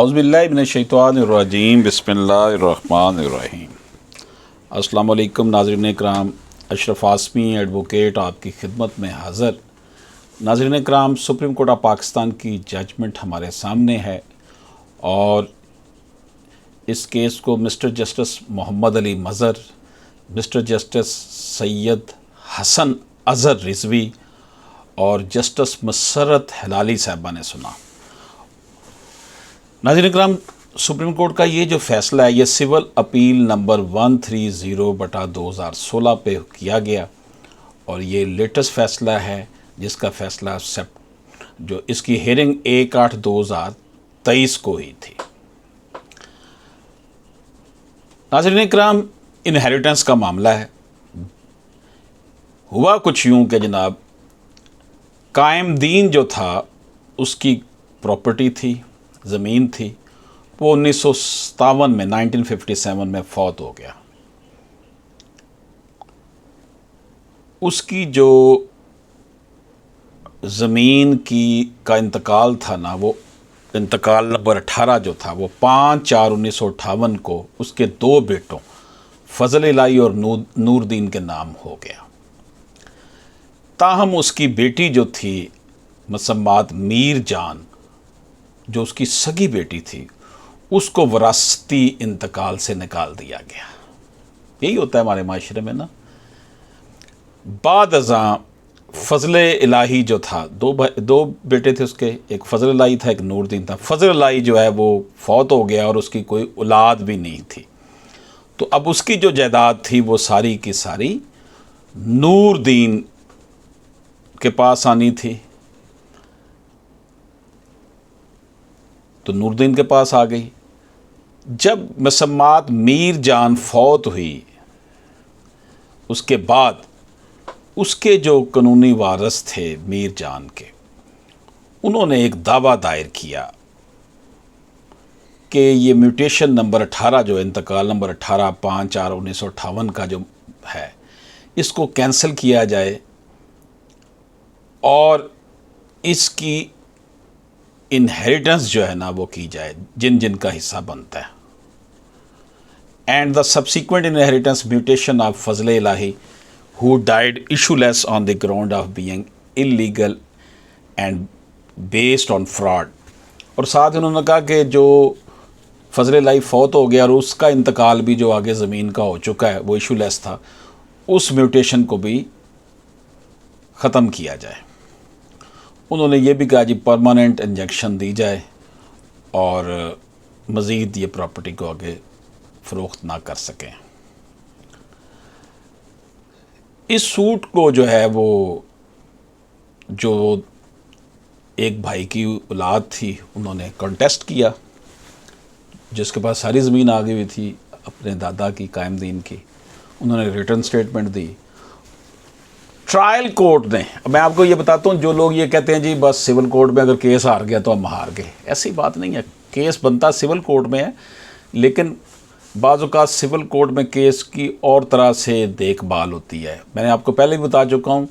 اعوذ باللہ من الشیطان الرجیم بسم اللہ الرحمن الرحیم۔ السلام علیکم ناظرین اکرام، اشرف آسمی ایڈوکیٹ آپ کی خدمت میں حاضر۔ ناظرین اکرام، سپریم کورٹ آف پاکستان کی ججمنٹ ہمارے سامنے ہے اور اس کیس کو مسٹر جسٹس محمد علی مظہر، مسٹر جسٹس سید حسن اظہر رضوی اور جسٹس مسرت ہلالی صاحبہ نے سنا۔ ناظرین اکرام، سپریم کورٹ کا یہ جو فیصلہ ہے یہ سول اپیل نمبر 130/2016 پہ کیا گیا اور یہ لیٹسٹ فیصلہ ہے جس کا فیصلہ جو اس کی ہیئرنگ 1/8/2023 کو ہوئی تھی۔ ناظرین اکرام، انہیریٹنس کا معاملہ ہے۔ ہوا کچھ یوں کہ جناب قائم دین جو تھا اس کی پراپرٹی تھی، زمین تھی، وہ 1957 میں فوت ہو گیا۔ اس کی جو زمین کا انتقال تھا نا، وہ انتقال نمبر 18 جو تھا وہ 5/4/1958 کو اس کے 2 بیٹوں فضل الہی اور نور دین کے نام ہو گیا۔ تاہم اس کی بیٹی جو تھی مسمات میر جان، جو اس کی سگی بیٹی تھی، اس کو وراثتی انتقال سے نکال دیا گیا۔ یہی ہوتا ہے ہمارے معاشرے میں نا۔ بعد ازاں فضل الہی جو تھا، دو بیٹے تھے اس کے، ایک فضل الہی تھا، ایک نور دین تھا۔ فضل الہی جو ہے وہ فوت ہو گیا اور اس کی کوئی اولاد بھی نہیں تھی، تو اب اس کی جو جائیداد تھی وہ ساری کی ساری نور دین کے پاس آنی تھی، تو نور دین کے پاس آ گئی۔ جب مسمات میر جان فوت ہوئی، اس کے بعد اس کے جو قانونی وارث تھے میر جان کے، انہوں نے ایک دعویٰ دائر کیا کہ یہ میوٹیشن نمبر 18 جو انتقال نمبر 18/5/4/1958 کا جو ہے، اس کو کینسل کیا جائے اور اس کی انہیریٹنس جو ہے نا وہ کی جائے جن جن کا حصہ بنتا ہے۔ And the subsequent inheritance mutation of فضل الہی who died issueless on the ground of being illegal and based on fraud۔ اور ساتھ انہوں نے کہا کہ جو فضل الہی فوت ہو گیا اور اس کا انتقال بھی جو آگے زمین کا ہو چکا ہے وہ ایشو لیس تھا، اس میوٹیشن کو بھی ختم کیا جائے۔ انہوں نے یہ بھی کہا جی پرماننٹ انجیکشن دی جائے اور مزید یہ پراپرٹی کو آگے فروخت نہ کر سکیں۔ اس سوٹ کو جو ہے وہ جو ایک بھائی کی اولاد تھی انہوں نے کنٹیسٹ کیا، جس کے پاس ساری زمین آ گئی ہوئی تھی اپنے دادا کی قائم دین کی، انہوں نے ریٹرن سٹیٹمنٹ دی۔ ٹرائل کورٹ نے، میں آپ کو یہ بتاتا ہوں، جو لوگ یہ کہتے ہیں جی بس سول کورٹ میں اگر کیس ہار گیا تو ہم ہار گئے، ایسی بات نہیں ہے۔ کیس بنتا سول کورٹ میں ہے، لیکن بعض اوقات سول کورٹ میں کیس کی اور طرح سے دیکھ بھال ہوتی ہے۔ میں نے آپ کو پہلے بھی بتا چکا ہوں،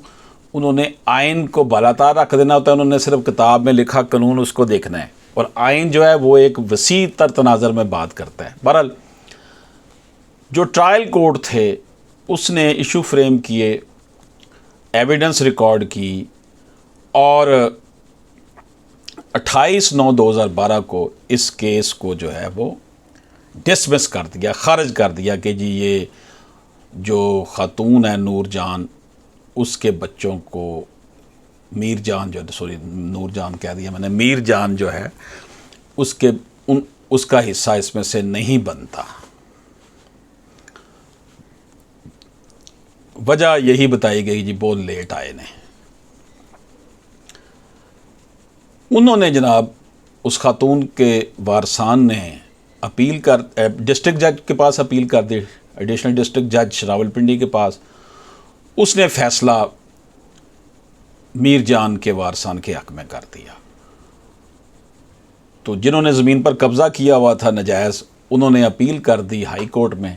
انہوں نے آئین کو بالاتار رکھ دینا ہوتا ہے، انہوں نے صرف کتاب میں لکھا قانون اس کو دیکھنا ہے، اور آئین جو ہے وہ ایک وسیع تر تناظر میں بات کرتا ہے۔ بہرحال جو ٹرائل کورٹ تھے اس نے ایشو فریم کیے، ایویڈنس ریکارڈ کی، اور 28/9/2012 کو اس کیس کو جو ہے وہ ڈسمس کر دیا، خارج کر دیا کہ جی یہ جو خاتون ہے نور جان، اس کے بچوں کو میر جان نور جان کہہ دیا میں نے، میر جان جو ہے اس کا حصہ اس میں سے نہیں بنتا۔ وجہ یہی بتائی گئی جی بہت لیٹ آئے نے۔ انہوں نے جناب اس خاتون کے وارثان نے ڈسٹرکٹ جج کے پاس اپیل کر دی، ایڈیشنل ڈسٹرکٹ جج راولپنڈی کے پاس۔ اس نے فیصلہ میر جان کے وارثان کے حق میں کر دیا۔ تو جنہوں نے زمین پر قبضہ کیا ہوا تھا ناجائز، انہوں نے اپیل کر دی ہائی کورٹ میں،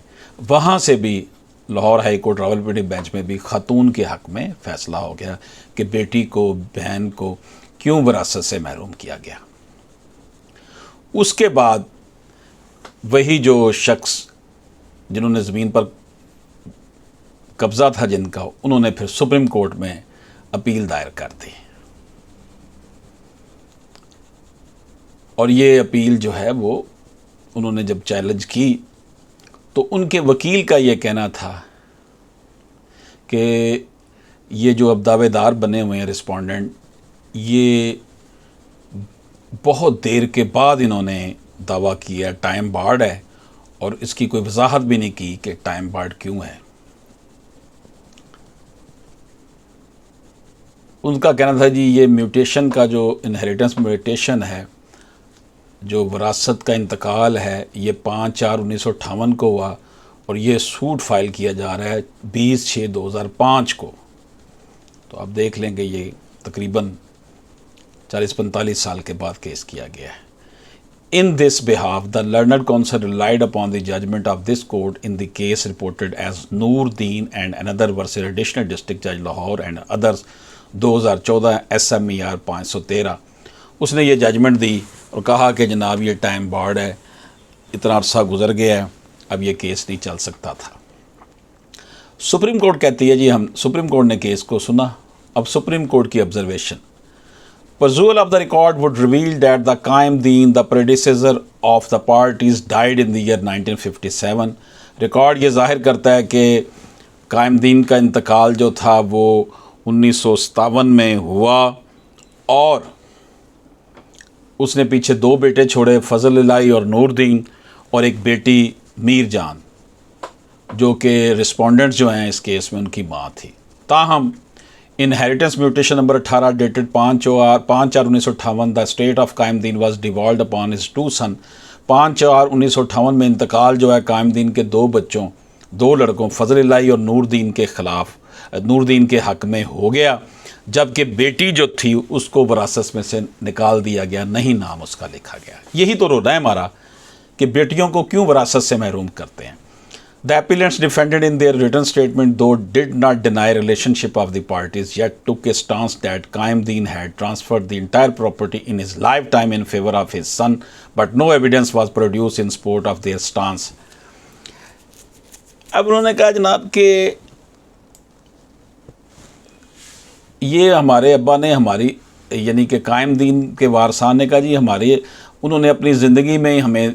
وہاں سے بھی Lahore high court Rawalpindi bench میں بھی خاتون کے حق میں فیصلہ ہو گیا کہ بیٹی کو، بہن کو کیوں وراثت سے محروم کیا گیا۔ اس کے بعد وہی جو شخص جنہوں نے زمین پر قبضہ تھا جن کا، انہوں نے پھر سپریم کورٹ میں اپیل دائر کر دی، اور یہ اپیل جو ہے وہ انہوں نے جب چیلنج کی تو ان کے وکیل کا یہ کہنا تھا کہ یہ جو اب دعوے دار بنے ہوئے ہیں رسپونڈنٹ، یہ بہت دیر کے بعد انہوں نے دعویٰ کیا، ٹائم بارڈ ہے، اور اس کی کوئی وضاحت بھی نہیں کی کہ ٹائم بارڈ کیوں ہے۔ ان کا کہنا تھا جی یہ میوٹیشن کا جو انہیریٹنس میوٹیشن ہے، جو وراثت کا انتقال ہے، یہ 5/4/1958 کو ہوا، اور یہ سوٹ فائل کیا جا رہا ہے 20/6/2005 کو۔ تو آپ دیکھ لیں کہ یہ تقریباً 40-45 سال کے بعد کیس کیا گیا ہے۔ In this behalf, the learned counsel relied upon the judgment of this court in the case reported as Noor Deen and another versus Additional District Judge Lahore and others 2014 SMER 513۔ اس نے یہ judgment دی اور کہا کہ جناب یہ time baud ہے، اتنا عرصہ گزر گیا ہے، اب یہ کیس نہیں چل سکتا تھا۔ سپریم کورٹ کہتی ہے جی سپریم کورٹ نے کیس کو سنا۔ اب سپریم کورٹ کی observation: Perusal of the record would reveal that the Qaim Deen, the predecessor of the parties, died in the year 1957۔ Record یہ ظاہر کرتا ہے کہ قائم دین کا انتقال جو تھا وہ 1957 میں ہوا، اور اس نے پیچھے 2 بیٹے چھوڑے، فضل الہی اور نور دین، اور ایک بیٹی میر جان، جو کہ رسپونڈنٹ جو ہیں اس کیس میں ان کی ماں تھی۔ تاہم inheritance mutation number 18 dated 5/4/1958، the estate of Qaim Din was devolved upon his 2 son. 5/4/1958 میں انتقال جو ہے قائم دین کے 2 بچوں، 2 لڑکوں فضل الہی اور نور دین کے خلاف، نور دین کے حق میں ہو گیا، جبکہ بیٹی جو تھی اس کو وراثت میں سے نکال دیا گیا، نہیں نام اس کا لکھا گیا۔ یہی تو رونا ہے ہمارا کہ بیٹیوں کو کیوں وراثت سے محروم کرتے ہیں۔ The appellants defended in their written statement, though did not deny relationship of the parties, yet took a stance that Qaim Deen had transferred the entire property in his lifetime in favor of his son, but no evidence was produced in support of their stance۔ اب انہوں نے کہا جناب کہ یہ ہمارے ابا نے ہماری، یعنی کہ قائم دین کے وارثان نے کہا جی انہوں نے اپنی زندگی میں ہمیں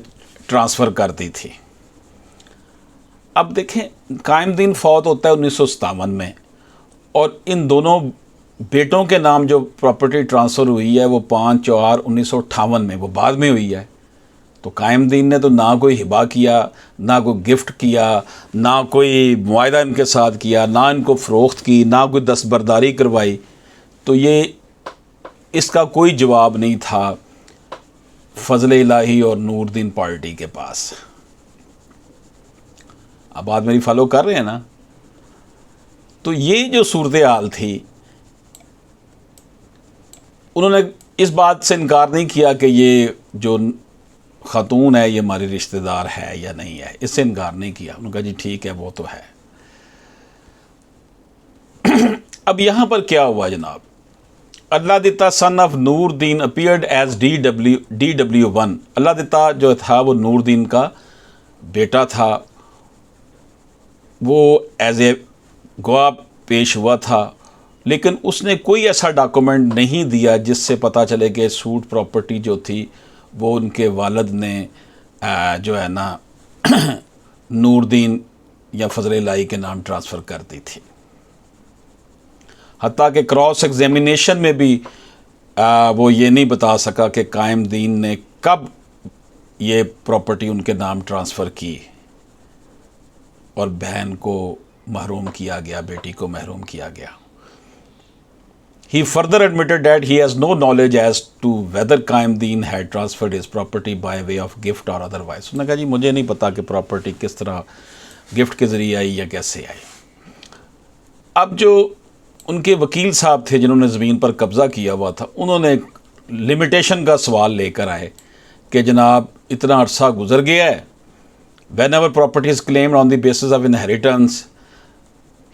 ٹرانسفر کر دی تھی۔ اب دیکھیں قائم دین فوت ہوتا ہے 1957 میں، اور ان دونوں بیٹوں کے نام جو پراپرٹی ٹرانسفر ہوئی ہے وہ 5/4/1958 میں، وہ بعد میں ہوئی ہے۔ تو قائم دین نے تو نہ کوئی ہبہ کیا، نہ کوئی گفٹ کیا، نہ کوئی معاہدہ ان کے ساتھ کیا، نہ ان کو فروخت کی، نہ کوئی دستبرداری کروائی۔ تو یہ اس کا کوئی جواب نہیں تھا فضل الہی اور نور دین پارٹی کے پاس۔ اب بات میری فالو کر رہے ہیں نا؟ تو یہ جو صورتحال تھی، انہوں نے اس بات سے انکار نہیں کیا کہ یہ جو خاتون ہے یہ ہماری رشتہ دار ہے یا نہیں ہے، اس سے انکار نہیں کیا۔ انہوں نے کہا جی ٹھیک ہے وہ تو ہے۔ اب یہاں پر کیا ہوا جناب؟ Allah Ditta son of Noor Din appeared as DW1۔ Allah Ditta جو تھا وہ نور دین کا بیٹا تھا، وہ ایز اے گواہ پیش ہوا تھا، لیکن اس نے کوئی ایسا ڈاکومنٹ نہیں دیا جس سے پتہ چلے کہ سوٹ پراپرٹی جو تھی وہ ان کے والد نے جو ہے نا نور دین یا فضل الہی کے نام ٹرانسفر کر دی تھی۔ حتیٰ کہ کراس ایگزامینیشن میں بھی وہ یہ نہیں بتا سکا کہ قائم دین نے کب یہ پراپرٹی ان کے نام ٹرانسفر کی اور بہن کو محروم کیا گیا، بیٹی کو محروم کیا گیا۔ He further admitted that he has no knowledge as to whether Qaim Deen had transferred his property by way of gift or otherwise۔ انہوں نے کہا جی مجھے نہیں پتا کہ پراپرٹی کس طرح گفٹ کے ذریعے آئی یا کیسے آئی۔ اب جو ان کے وکیل صاحب تھے جنہوں نے زمین پر قبضہ کیا ہوا تھا، انہوں نے لمیٹیشن کا سوال لے کر آئے کہ جناب اتنا عرصہ گزر گیا ہے، whenever property is claimed on the basis of inheritance,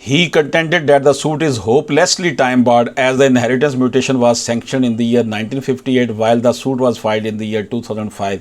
He contended that the suit is hopelessly time barred as the inheritance mutation was sanctioned in the year 1958 while the suit was filed in the year 2005.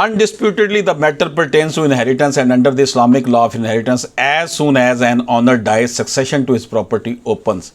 Undisputedly, the matter pertains to inheritance, and under the Islamic law of inheritance, as soon as an owner dies, succession to his property opens.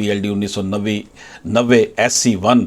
PLD 1990 SC1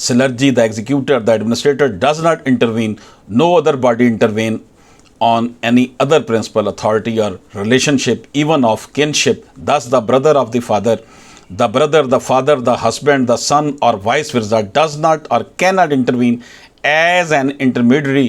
Silergy, the executor, the administrator does not intervene, no other body intervene on any other principal, authority or relationship, even of kinship. Thus, the brother of the father, the brother, the father, the husband, the son or vice versa does not or cannot intervene as an intermediary.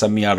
SMER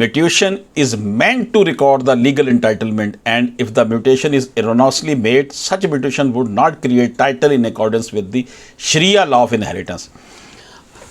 mutation is meant to record the legal entitlement, and if the mutation is erroneously made, such mutation would not create title in accordance with the Sharia law of inheritance.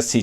SC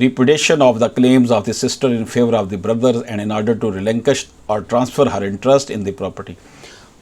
repudiation of the claims of the sister in favor of the brothers and in order to relinquish or transfer her interest in the property.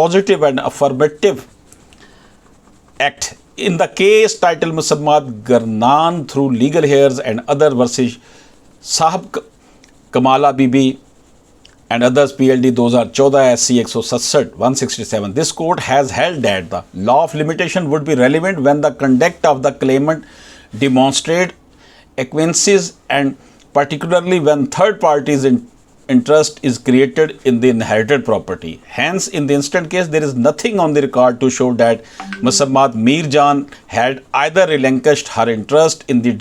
positive and affirmative act. In the case titled Musammat Garnan through legal heirs and other versus Sahab Kamala Bibi and others PLD 2014 SC 167. This court has held that the law of limitation would be relevant when the conduct of the claimant demonstrate acquaintances and particularly when third parties interest is created in the inherited property. Hence, in the instant case, there is nothing on the record to show that Musammat Mirjan had either relinquished her interest in the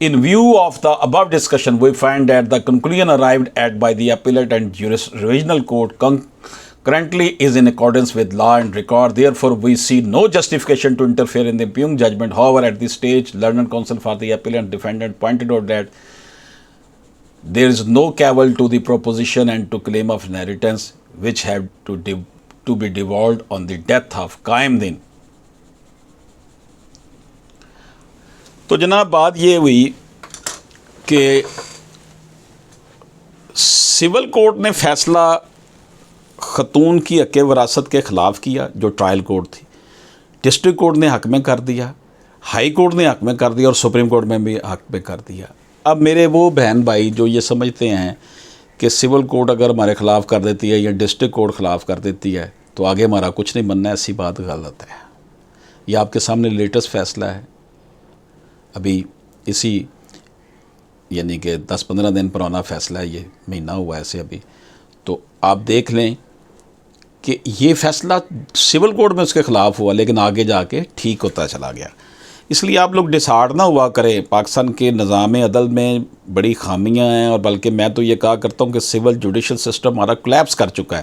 In view of the above discussion, we find that the conclusion arrived at by the appellate and revisional court currently is in accordance with law and record. Therefore, we see no justification to interfere in the impugned judgment. However, at this stage, learned counsel for the appellant defendant pointed out that there is no cavil to the proposition and to claim of inheritance which have to be devolved on the death of Qaim-Din. تو جناب بات یہ ہوئی کہ civil court نے فیصلہ خاتون کی حق وراثت کے خلاف کیا جو ٹرائل کورٹ تھی، ڈسٹرکٹ کورٹ نے حق میں کر دیا، ہائی کورٹ نے حق میں کر دیا اور سپریم کورٹ میں بھی حق میں کر دیا. اب میرے وہ بہن بھائی جو یہ سمجھتے ہیں کہ سول کورٹ اگر ہمارے خلاف کر دیتی ہے یا ڈسٹرکٹ کورٹ خلاف کر دیتی ہے تو آگے ہمارا کچھ نہیں بننا ہے، ایسی بات غلط ہے. یہ آپ کے سامنے لیٹسٹ فیصلہ ہے، ابھی اسی یعنی کہ 10-15 دن پرانا فیصلہ ہے، یہ مہینہ ہوا ہے ایسے ابھی. تو آپ دیکھ لیں کہ یہ فیصلہ سول کورٹ میں اس کے خلاف ہوا لیکن آگے جا کے ٹھیک ہوتا چلا گیا. اس لیے آپ لوگ ڈسہارڈ نہ ہوا کریں. پاکستان کے نظام عدل میں بڑی خامیاں ہیں، اور بلکہ میں تو یہ کہا کرتا ہوں کہ سول جوڈیشل سسٹم ہمارا کولیپس کر چکا ہے.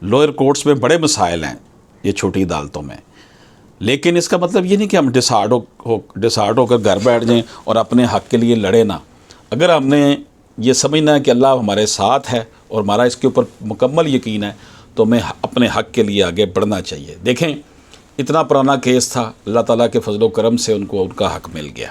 لوئر کورٹس میں بڑے مسائل ہیں یہ چھوٹی عدالتوں میں، لیکن اس کا مطلب یہ نہیں کہ ہم ڈسہارڈ ہو کر گھر بیٹھ جائیں اور اپنے حق کے لیے لڑے نہ. اگر ہم نے یہ سمجھنا ہے کہ اللہ ہمارے ساتھ ہے اور ہمارا اس کے اوپر مکمل یقین ہے تو ہمیں اپنے حق کے لیے آگے بڑھنا چاہیے. دیکھیں اتنا پرانا کیس تھا، اللہ تعالیٰ کے فضل و کرم سے ان کو ان کا حق مل گیا.